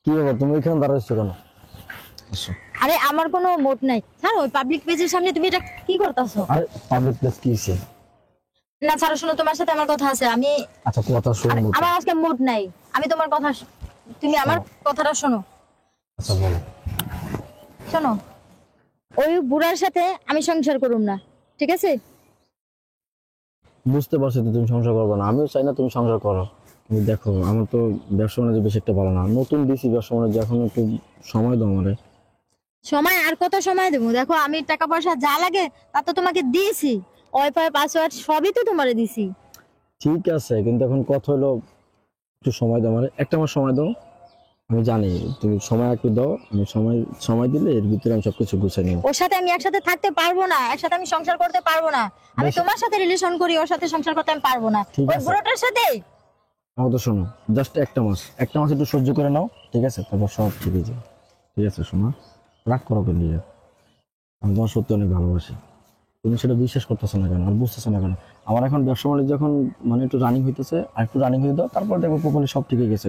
কি ব্যাপার, তুমি এখানে দাঁড়াচ্ছ কেন? আসো। আরে আমার কোনো মোট নাই, ছাড়ো। ওই পাবলিক পেজের সামনে তুমি এটা কি করতেছো? আরে পাবলিক প্লেস কি হইছে? না ছাড়ো, শোনো, তোমার সাথে আমার কথা আছে। আমি আচ্ছা কথা শুনবো তো। আমার আজকে মোট নাই। আমি তোমার কথা তুমি আমার কথাটা শোনো। আচ্ছা বলো। শোনো, ওই বুড়ার সাথে আমি সংসার করুম না, ঠিক আছে? বুঝতে পারছি তো তুমি সংসার করবে না, আমিও চাই না তুমি সংসার করো। তুমি দেখো আমার তো ব্যবসা বাণিজ্য বেশি একটা ভালো না, নতুন দিছি ব্যবসা বাণিজ্য, এখন একটু সময় দাও আমারে। সময় আর কত সময় দেবো? দেখো, আমি টাকা পয়সা যা লাগে তা তো তোমাকে দিয়েছি। ওয়াইফাই পাসওয়ার্ড সবই তো তোমারে দিছি। ঠিক আছে, কিন্তু এখন কথা হলো একটু সময় দাও আমারে, একটা মাস সময় দাও। আমি জানি তুমি সময় একটু দাও, আমি সময় সময় দিলে এর ভিতরে আমি সবকিছু গুছিয়ে নিব। ওর সাথে আমি একসাথে থাকতে পারবো না, একসাথে আমি সংসার করতে পারবো না। আমি বেশ। তোমার সাথে রিলেশন করি, ওর সাথে সংসার করতে আমি পারবো না। ঠিক ওই আছে। বুড়োটার সাথে। আমার তো শোনো, জাস্ট একটা মাস একটু সহ্য করে নাও, ঠিক আছে? তারপর সব ঠিক হয়ে যাবে। ঠিক আছে শোনা, রাগ করো কেন নিজে? আমি তোমার সত্যি অনেক ভালোবাসি, তুমি সেটা বিশ্বাস করতেছো না কেন আর বুঝতেছো না কেন? আমার এখন ব্যবসা বাণিজ্য যখন মানে একটু রানিং হইতেছে, আর একটু রানিং হয়ে দাও, তারপর দেখবো প্রপারলি সব ঠিক হয়ে গেছে।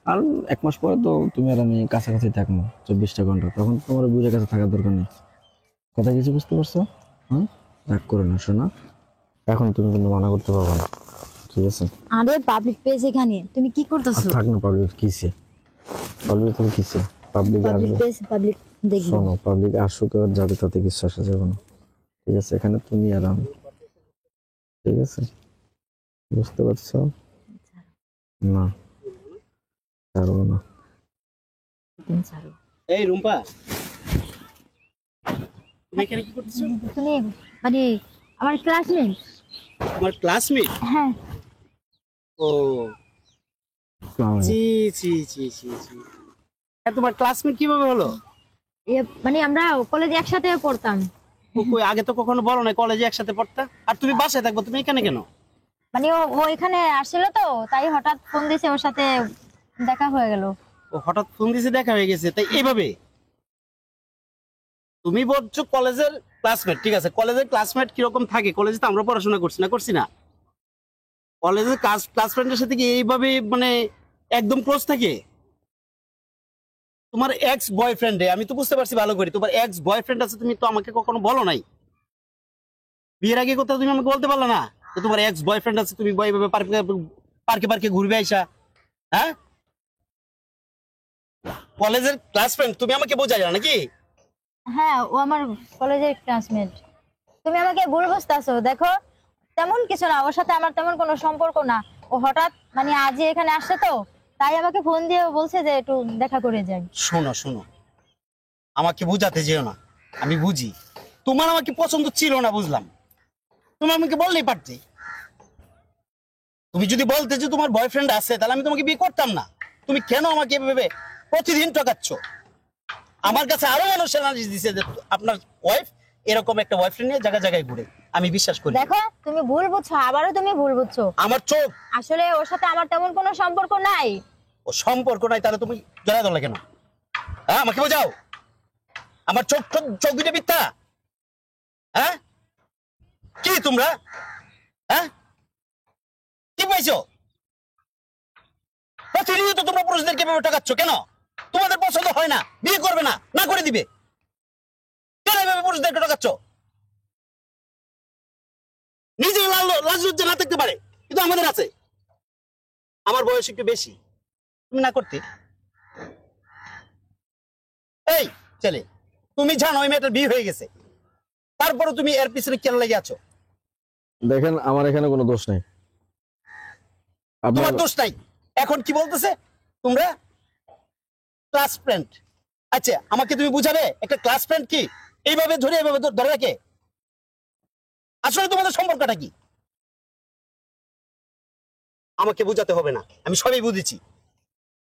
আর এক মাস পরে তো তুমি আর আমি কাছাকাছি থাকবো 24টা ঘন্টা, তখন তোমার বুঝে কাছে থাকার দরকার নেই। কথা কিছু বুঝতে পারছো? হ্যাঁ, রাগ করে না শোনা, এখন তুমি কিন্তু মানা করতে পারবে না, ঠিক আছে? আরে পাবলিক পেজ এখানে তুমি কি আর করতেছো? থাক না, পাবলিক কিসে? পাবলিক তুমি কিসে? পাবলিক পাবলিক আসবে। পেজ পাবলিক দেখবো। শোনো, পাবলিক আসুক আর যাবে, তাতে কিছু আসা যাবে না, ঠিক আছে? এখানে তুমি আর আমি, ঠিক আছে? বুঝতে পারছো? না, পারবো না। তুমি ছাড়ো। এই রুম্পা, তুমি এখানে কি করতেছো? তুমি মানে আমার ক্লাসমেট। তোমার ক্লাসমেট? হ্যাঁ। ও, আসসালামু আলাইকুম। জি জি জি জি জি। হ্যাঁ, তোমার ক্লাসমেট কিভাবে হলো? মানে আমরা কলেজে একসাথে পড়তাম। ও কই, আগে তো কখনো বলো না কলেজে একসাথে পড়তা। আর তুমি বাসায় থাকবো, তুমি এখানে কেন? মানে ও এখানে আসছিল তো, তাই হঠাৎ ফোন দিয়েছে, ওর সাথে দেখা হয়ে গেল। ও হঠাৎ ফোন দিছে, দেখা হয়ে গেছে, তাই এইভাবে? তুমি বলছো কলেজের ক্লাসমেট, ঠিক আছে। কলেজের ক্লাসমেট কিরকম থাকে? কলেজে তো আমরা পড়াশোনা করছি না? কলেজের ক্লাসমেটের সাথে কি এইভাবে মানে একদম ক্লোজ থাকে? তোমার এক্স বয়ফ্রেন্ডে আমি তো বুঝতে পারছি ভালো করে, তোমার এক্স বয়ফ্রেন্ড আছে, তুমি তো আমাকে কখনো বলো নাই। বিয়ের আগে কোথাও তুমি আমাকে বলতে পারলো না যে তোমার এক্স বয়ফ্রেন্ড আছে, তুমি এইভাবে পার্কে পার্কে ঘুরবে আইসা? হ্যাঁ, কলেজের ক্লাস ফ্রেন্ড তুমি আমাকে বোঝা যায় নাকি? হ্যাঁ, ও আমার কলেজের ক্লাসমেট। তুমি আমাকে ভুল বুঝতেছো। দেখো, তেমন কিছু না, ওর সাথে আমার তেমন কোনো সম্পর্ক না। ও হঠাৎ মানে আজই এখানে আসছে তো, তাই আমাকে ফোন দিয়ে বলছে যে একটু দেখা করে যাই। শোনো শোনো, আমাকে বুঝাতে যেও না, আমি বুঝি। তোমার আমাকে পছন্দ ছিল না, বুঝলাম। তুমি আমাকে বললেই পারতে। তুমি যদি বলতে যে তোমার বয়ফ্রেন্ড আছে, তাহলে আমি তোমাকে বিয়ে করতাম না। তুমি কেন আমাকে এভাবে প্রতিদিন ঠকাচ্ছ? আমার কাছে আরো মানুষ এনার্জি দিছে যে আপনার ওয়াইফ এরকম একটা বয়ফ্রেন্ড নিয়ে জায়গায় জায়গায় ঘুরে। আমি বিশ্বাস করি না। দেখো, তুমি ভুল বুঝছো, আবারও তুমি ভুল বুঝছো। আমার চোখ। আসলে ওর সাথে আমার তেমন কোনো সম্পর্ক নাই। ও সম্পর্ক নাই, তাহলে তুমি জড়ায় ধরলে কেন? হ্যাঁ, আমাকে বোঝাও। আমার চোখ চোখ চোখ দুটো মিথ্যা? হ্যাঁ, কি তোমরা? হ্যাঁ, কি পাইছো? প্রতিনিয়ত তোমরা পুরুষদেরকে এভাবে ঠকাচ্ছ কেন? তোমাদের পছন্দ হয় না, বিয়ে করবে না, না করে দিবে, কেন এভাবে পুরুষদেরকে ঠকাচ্ছ? নিজে লাজ লজ্জা না থাকতে পারে, কিন্তু আমাদের আছে। আমার বয়স একটু বেশি, তুমি না করতে। এই ছেলে, তুমি জানো ওই মেয়েটার বিয়ে হয়ে গেছে, তারপরে তুমি এর পিছনে কেন লেগে আছো? দেখেন আমার এখানে কোনো দোষ নেই, আপনার তোমার দোষ নাই। এখন কি বলতেছে তোমরা ক্লাস ফ্রেন্ড? আচ্ছা, আমাকে তুমি বুঝাবে একটা ক্লাস ফ্রেন্ড কি? এইভাবে ধরে এইভাবে ধরে রাখে? আসলে তোমাদের সম্পর্কটা কি? আমাকে বুঝাতে হবে না, আমি সবই বুঝেছি।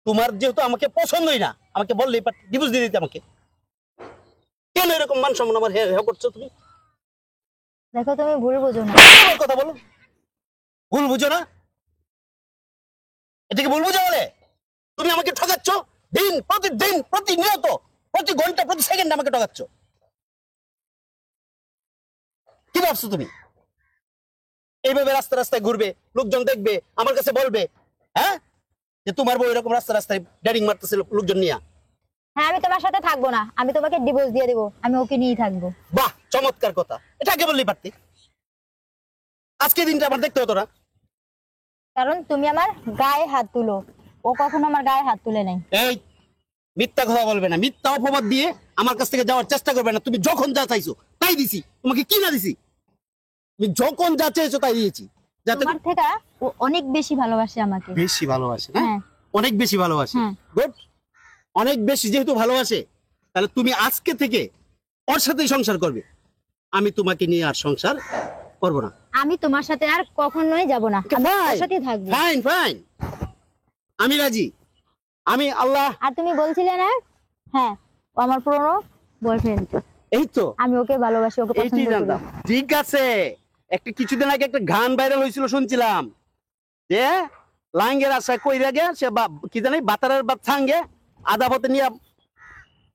তোমার যেহেতু আমাকে পছন্দই না, আমাকে বললেই ডিভোর্স দিয়ে দিতে আমাকে। কেন এরকম মান সম্মান আমার হেয় করছো তুমি? দেখো, তুমি ভুল বুঝো না। আমার কথা বলো, ভুল বুঝো না? এটাকে ভুল বুঝো বলে? তুমি আমাকে ঠকাচ্ছ দিন প্রতিদিন, প্রতিনিয়ত, প্রতি ঘন্টা, প্রতি সেকেন্ডে আমাকে ঠকাচ্ছ। কি ভাবছো তুমি এইভাবে রাস্তা রাস্তায় ঘুরবে, লোকজন দেখবে, আমার কাছে বলবে? হ্যাঁ, যে তোমার বউ এরকম রাস্তা রাস্তায় ড্যাডিং মারতেছিল লোকজন নিয়ে? হ্যাঁ, আমি তোমার সাথে থাকবো না, আমি তোমাকে ডিভোর্স দিয়ে দেবো, আমি ওকে নিয়েই থাকবো। বাহ, চমৎকার কথা, এটা আগে বললেই পারতে। আজকে দিনটা আমার দেখতে হতো না। কারণ তুমি আমার গায়ে হাত তুলো, ও কখনো আমার গায়ে হাত তুলে নাই। এই মিথ্যা কথা বলবে না, মিথ্যা অপবাদ দিয়ে আমার কাছ থেকে যাওয়ার চেষ্টা করবে না। তুমি যখন যা চাইছো তাই দিছি, তোমাকে কি না দিছি? তুমি যখন যা চাইছো তাই দিয়েছি, যাতে তোমার থেকে ও অনেক বেশি ভালোবাসে আমাকে। বেশি ভালোবাসে না? হ্যাঁ। অনেক বেশি ভালোবাসে। হ্যাঁ। গুড। অনেক বেশি যেহেতু ভালোবাসে, তাহলে তুমি আজকে থেকে ওর সাথেই সংসার করবে। আমি তোমাকে নিয়ে আর সংসার করব না। আমি তোমার সাথে আর কখনোই যাব না, আমি ওর সাথেই থাকবো। ফাইন ফাইন, আমি রাজি। আমি আল্লাহ। আর তুমি বলছিলে না, হ্যাঁ ও আমার পুরনো বয়ফ্রেন্ড, এই তো আমি ওকে ভালোবাসি, ওকে পছন্দ এইটাই করি। জানতাম। ঠিক আছে, একটা কিছুদিন আগে একটা গান ভাইরাল হয়েছিল, শুনছিলাম যে লাঙ্গের আশা কইরা গে সে কি জানি বাতারের বাদ ছাঙ্গে আদা পথে নিয়ে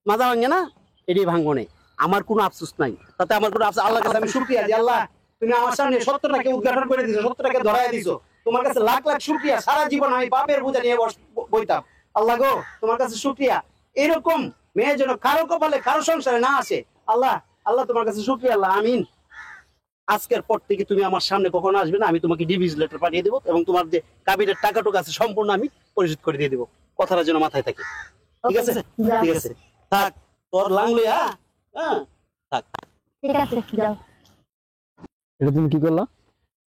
মাজা ভাঙে না, এটি ভাঙবনে। আমার কোনো আফসোস নাই, তাতে আমার কোনো আফসোস। আল্লাহর কাছে আমি শুকরিয়া যে আল্লাহ তুমি আমার সামনে সত্যটাকে উদ্ঘাটন করে দিছো, সত্যটাকে ধরায় দিছো। তোমার কাছে লাখ লাখ শুকরিয়া। সারা জীবন আমি পাপের বোঝা নিয়ে বইতাম। আল্লাহ গো, তোমার কাছে শুকরিয়া। এরকম মেয়ে যেন কারো কপালে কারো সংসারে না আসে। আল্লাহ আল্লাহ তোমার কাছে শুকরিয়া। আল্লাহ আমিন। আজকের পর থেকে তুমি আমার সামনে কখনো আসবে না, আমি তোমাকে ডিভিজ লেটার পাঠিয়ে দেবো এবং তোমার যে কাবিরের টাকাটুকু আছে সম্পূর্ণ আমি পরিশোধ করে দিয়ে দেবো। কথাটা যেন মাথায় থাকে, ঠিক আছে? যাও। ঠিক আছে, থাক তোর লাংলে। হ্যাঁ থাক। ঠিক আছে, যাও। এটা তুমি কি করলা?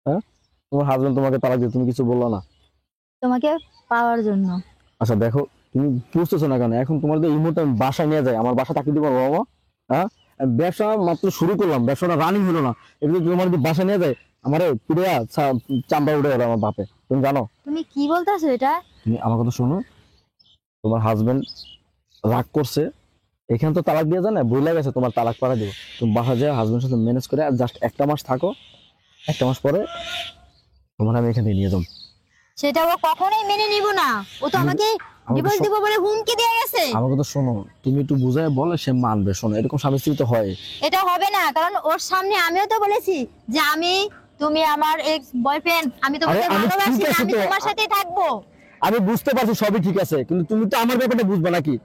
হ্যাঁ, তোমার হাজবেন্ড তোমাকে তালাক দিয়ে তুমি কিছু বললা না? তোমাকে পাওয়ার জন্য। আচ্ছা দেখো, তুমি বুঝতেছো না কেন? এখন তোমার এই মুহূর্তে আমি বাসায় নিয়ে যাই, আমার বাসা থাকতে দিবো বাবা? হ্যাঁ, আমি ব্যবসা মাত্র শুরু করলাম, ব্যবসাটা রানিং হলো না, এগুলো তোমার যদি বাসা নিয়ে যায় আমার পিড়িয়া চামড়া উঠে গেল আমার বাপে, তুমি জানো? তুমি কি বলতেছো এটা? তুমি আমার কথা শোনো, তোমার হাজবেন্ড রাগ করছে, এখানে তো তালাক দিয়ে যায় না, ভুলে গেছে তোমার তালাক পাড়া দিব। তুমি বাসা যায় হাজবেন্ডের সাথে ম্যানেজ করে জাস্ট একটা মাস থাকো, একটা মাস পরে তোমার আমি এখান থেকে নিয়ে যাবো। সেটা ও কখনোই মেনে নিব না, ও তো আমাকে ডিভোর্স দিব বলে হুমকি দিয়ে গেছে। আমার কথা শোনো, তুমি একটু বুঝায় বলে সে মানবে। শোনো, এরকম স্বামী স্ত্রী তো হয়। এটা হবে না, কারণ ওর সামনে আমিও তো বলেছি যে তুমি আমার এক্স বয়ফ্রেন্ড, আমি তোমাকে আরে আমি ভালোবাসি, ঠিক আছে আমি তো। তোমার সাথেই থাকবো। আমি বুঝতে পারছি সবই ঠিক আছে, কিন্তু তুমি তো আমার ব্যাপারটা বুঝবা নাকি?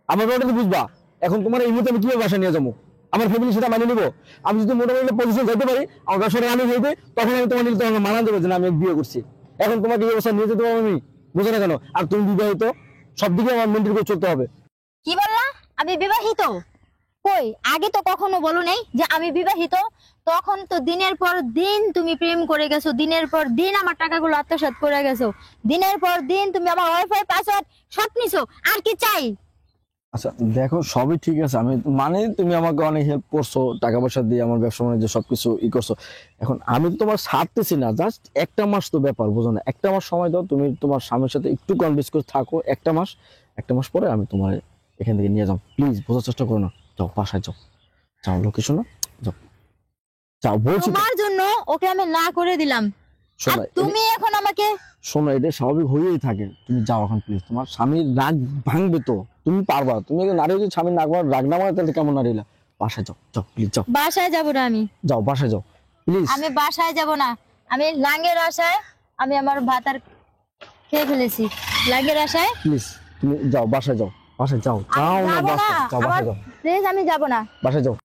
আমার ব্যাপারটা তো বুঝবা। এখন তোমার এই মুহূর্তে আমি কিভাবে বাসা নিয়ে যাবো? আমার ফ্যামিলি সেটা মানিয়ে নিবো? আমি যদি মোটামুটি পজিশন যেতে পারি, আমার ব্যবসাটা রানিং হইবে, তখন আমি তোমার নিলে তোমাকে মানা দেবো যে না, আমি বিয়ে করছি। এখন তোমাকে এই অবস্থা নিয়ে যেতে পারবো আমি? বুঝো না কেন? আর তুমি বিবাহিত, সব দিকে আমার মেনটেন করে চলতে হবে। কি বললা? আমি বিবাহিত? কই, আগে তো কখনো বলো নাই যে আমি বিবাহিত। তখন তো দিনের পর দিন তুমি প্রেম করে গেছো, দিনের পর দিন আমার টাকাগুলো আত্মসাৎ করে গেছো, দিনের পর দিন তুমি আমার ওয়াইফাই পাসওয়ার্ড সব নিছো, আর কি চাই? আচ্ছা দেখো, সবই ঠিক আছে, আমি মানে তুমি আমাকে অনেক হেল্প করছো, টাকা পয়সা দিয়ে আমার ব্যবসা বাণিজ্য সবকিছু করছো। এখন আমি তো তোমার ছাড়তেছি না, জাস্ট একটা মাস তো ব্যাপার, বুঝো না? একটা মাস সময় দাও, তুমি তোমার স্বামীর সাথে একটু কনভিন্স করে থাকো একটা মাস। একটা মাস পরে আমি তোমার এখান থেকে নিয়ে যাও, প্লিজ বোঝার চেষ্টা করো না। যাও বাসায় যাও, যাও লোকেশন, যাও যাও বলছি তো। তোমার জন্য ওকে আমি না করে দিলাম, আর শোনো তুমি এখন আমাকে। শোনো, এটা স্বাভাবিক হয়েই থাকে। তুমি যাও এখন প্লিজ, তোমার স্বামীর রাগ ভাঙবে তো, তুমি পারবা। তুমি একজন নারী যদি স্বামীর রাগ না মানে তাহলে কেমন নারী? বাসায় যাও, যাও প্লিজ যাও। বাসায় যাব না আমি, যাও বাসায় যাও প্লিজ। আমি বাসায় যাব না। আমি লাঙ্গের আশায় আমি আমার ভাত আর খেয়ে ফেলেছি, লাঙ্গের আশায়। প্লিজ তুমি যাও বাসায় যাও, বাসায় যাও, যাও না যাবো না, বাসায় যাও, আমার বাসায় যাও, প্লিজ, আমি যাব না। বাসায় যাও।